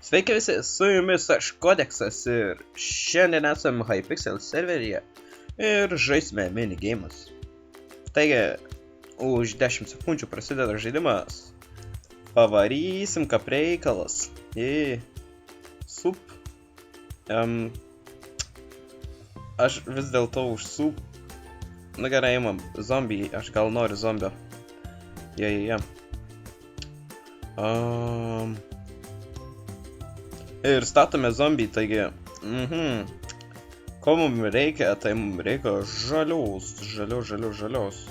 Sveiki visi, su jumis aš Kodeksas ir šiandien esam Hypixel serveryje ir žaisime minigeimus. Taigi, už 10 sekundžių prasideda žaidimas. Pavarysim kaip reikalas. Sup. Aš vis dėlto už sup. Na gerai, imam zombį, aš gal noriu zombio. Ir statome zombį, taigi, ko mums reikia, tai mums reikia žalios.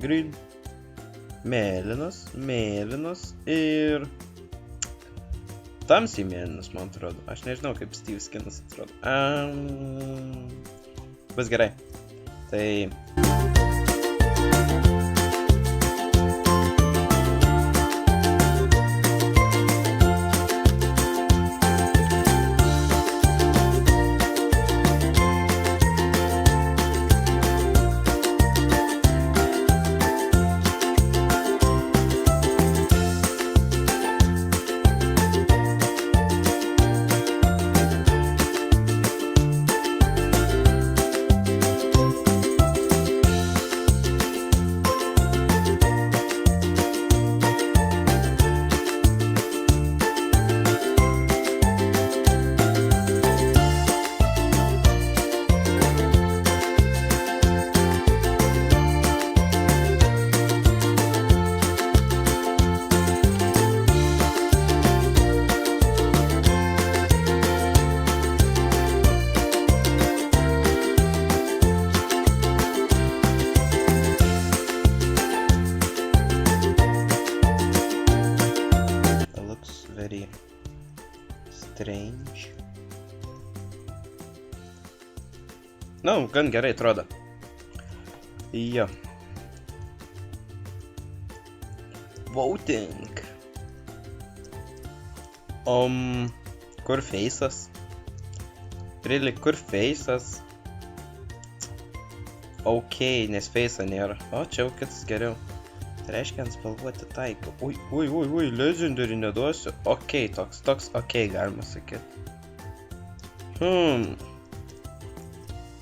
Green, mėlynas ir tamsiai mėlynas, man atrodo. Aš nežinau, kaip Steve skinas atrodo. Bus gerai. Tai... Very strange. Gan gerai atrodo. Jo. Voting. Kur face'as? Really, kur face'as? Ok, nes face'o nėra. O, čia jau kitas geriau. Tai reiškia ant spalvuoti taiko. Ui, legendary neduosiu. Ok, toks ok, galima sakyti.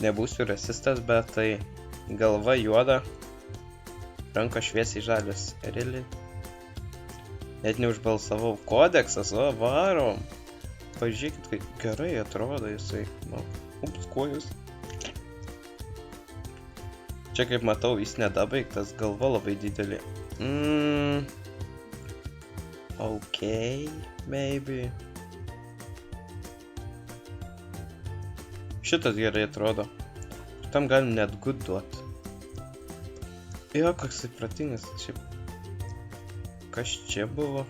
Nebūsiu rasistas, bet tai galva juoda, ranko šviesiai žalias. Really? Net neužbalsavau. Kodeksas, varom. Pažiūrėkit, kaip gerai atrodo jisai. Ups, kojus. Čia kaip matau, jis nedabaigtas, galva labai didelė. Ok, maybe. Šitas gerai atrodo. Tam galim net good duot. Jo, koks įpratingas. Kas čia buvo?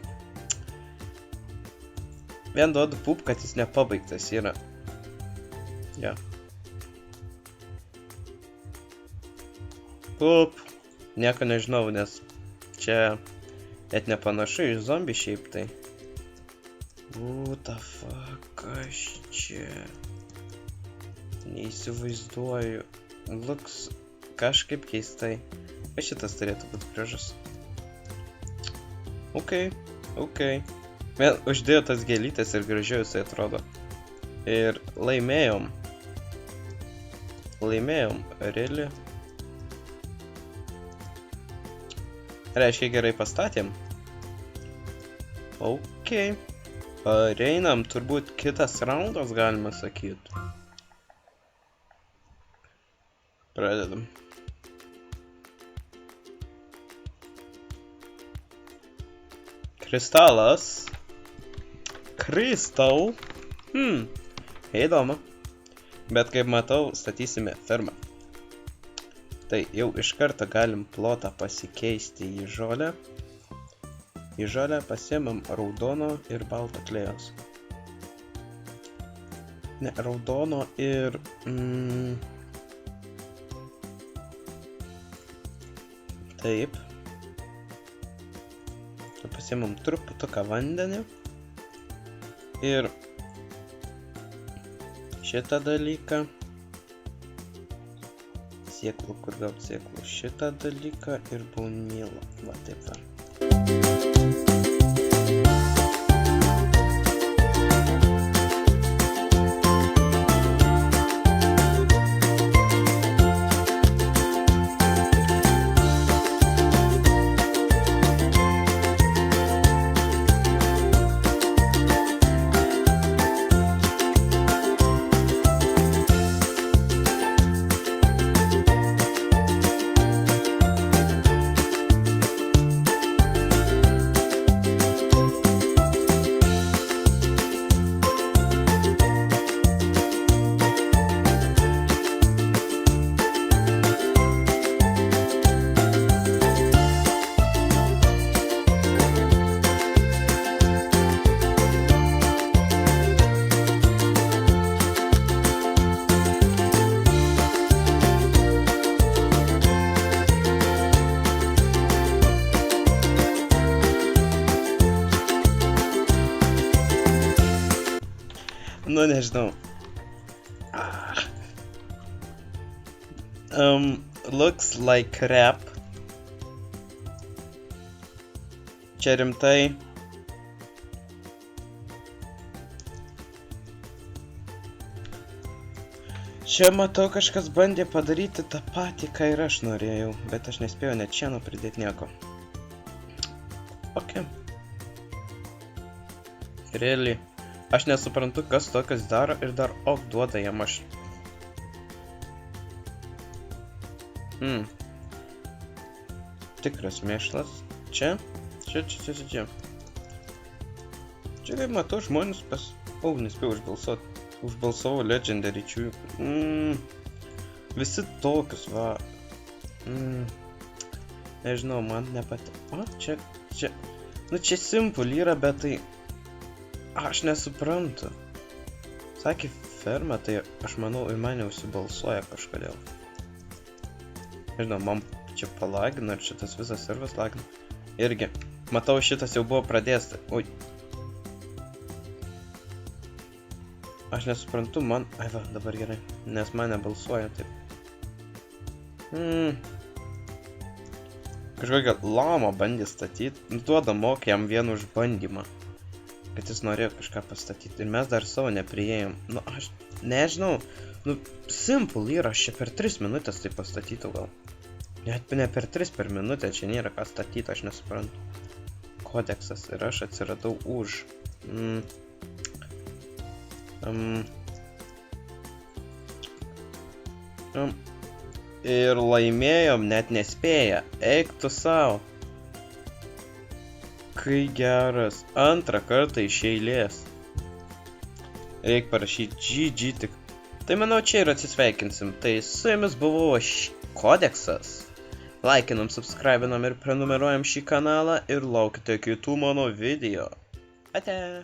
Vien duodu pup, kad jis nepabaigtas yra. Ja. Pup. Nieko nežinau, nes čia net nepanašu iš zombį šiaip tai. What the fuck, kas čia? Neįsivaizduoju. Looks kažkaip keistai. O šitas turėtų būti gražus. Ok. Vėl uždėjo tas gėlytės ir gražiau jisai atrodo. Ir laimėjom. Really? Reiškia gerai pastatėm. Ok. Reinam, turbūt kitas raundas galima sakyti. Pradedam. Kristalas. Crystal. Įdomu. Bet kaip matau, statysime fermą. Tai jau iš karto galim plotą pasikeisti į žolę. Į žolę pasiemam raudono ir balto klėjaus. Ne, raudono ir... Taip. Pasiemam truputuką vandenį. Ir šitą dalyką. Sėklų, kur gauti sėklų. Šitą dalyką ir bone meal. Va, taip va. Nu, nežinau. Looks like crap. Čia rimtai. Čia matau, kažkas bandė padaryti tą patį, ką ir aš norėjau, bet aš nespėjau net šieno pridėti nieko. Ok. Realiai. Aš nesuprantu, kas tokias daro ir dar ok duoda jam aš. Tikras mėšlas. Čia? Čia. Čia kaip matau, žmonės nespėjau užbalsuoti. Užbalsavau Legendary čių. Visi tokius, va. Nežinau, man nepatiko. O, čia. Nu, čia simple yra, bet tai... Aš nesuprantu. Sakė ferma, tai aš manau, ir mane užsibalsuoja kažkodėl. Nežinau, man čia palagino, ir šitas visas servas lagino. Irgi. Matau, šitas jau buvo pradėjęs. Oi. Aš nesuprantu, man... Ai va, dabar gerai. Nes mane balsuoja taip. Kažkokią lamą bandė statyti. Duoda mok jam vieną užbandymą. Kad jis norėjo kažką pastatyti. Ir mes dar savo nepriėjom. Nu, aš nežinau. Nu, simple yra. Aš čia per 3 minutės tai pastatytų gal. Net ne per 3 per minutę. Čia nėra ką statyti, aš nesuprantu. Kodeksas. Ir aš atsiradau už. Ir laimėjom, net nespėja. Eik tu savo. Kai geras. Antrą kartą iš eilės. Reik parašyti GG tik. Tai manau, čia ir atsisveikinsim. Tai su jumis buvo Kodeksas. Laikinam, subscribinam ir prenumeruojam šį kanalą ir laukite kitų mano video. Ate.